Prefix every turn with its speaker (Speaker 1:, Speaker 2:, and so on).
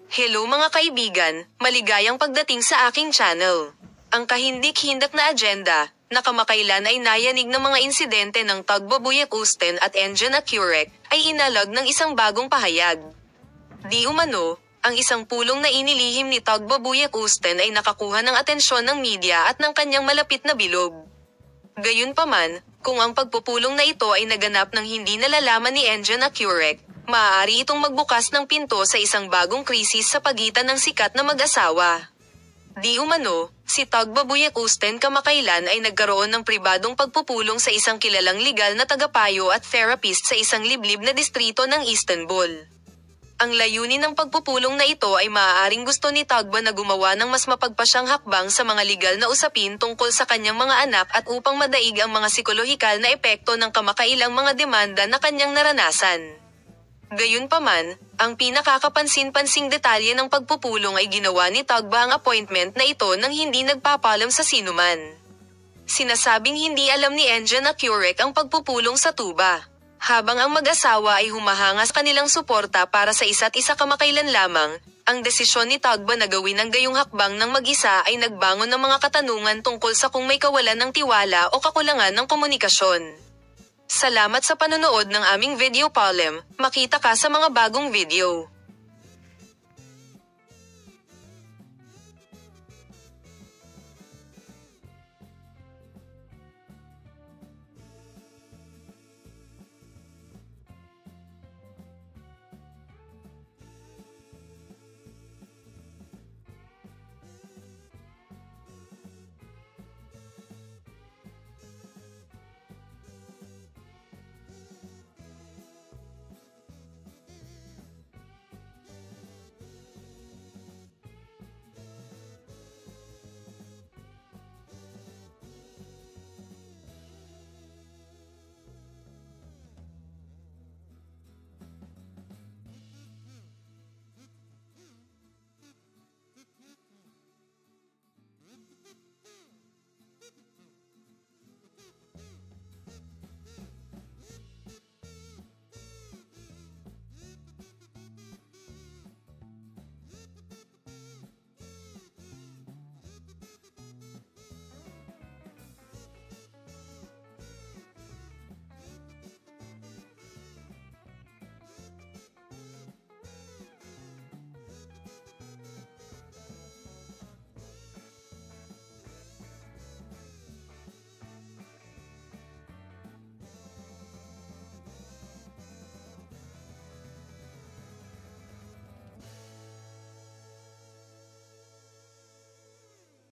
Speaker 1: Hello mga kaibigan, maligayang pagdating sa aking channel. Ang kahindik-hindak na agenda, na kamakailan ay nayanig ng mga insidente ng Tagbabuyak Usten at Engine Accurec, ay inalag ng isang bagong pahayag. Di umano, ang isang pulong na inilihim ni Tagbabuyak Usten ay nakakuha ng atensyon ng media at ng kanyang malapit na bilog. Gayunpaman, kung ang pagpupulong na ito ay naganap ng hindi nalalaman ni Engine Accurec, maaari itong magbukas ng pinto sa isang bagong krisis sa pagitan ng sikat na mag-asawa. Di umano, si Tagbabuyak Usten kamakailan ay nagkaroon ng pribadong pagpupulong sa isang kilalang legal na tagapayo at therapist sa isang liblib na distrito ng Istanbul. Ang layunin ng pagpupulong na ito ay maaaring gusto ni Tagba na gumawa ng mas mapagpasyang hakbang sa mga legal na usapin tungkol sa kanyang mga anak at upang madaig ang mga psikolohikal na epekto ng kamakailang mga demanda na kanyang naranasan. Gayunpaman, ang pinakakapansin-pansing detalye ng pagpupulong ay ginawa ni Tagba ang appointment na ito nang hindi nagpapalam sa sinuman. Sinasabing hindi alam ni Engine Accurec ang pagpupulong sa tuba. Habang ang mag-asawa ay humahanga sa kanilang suporta para sa isa't isa kamakailan lamang, ang desisyon ni Tagba na gawin ang gayong hakbang ng mag-isa ay nagbangon ng mga katanungan tungkol sa kung may kawalan ng tiwala o kakulangan ng komunikasyon. Salamat sa panonood ng aming video Palem, makita ka sa mga bagong video.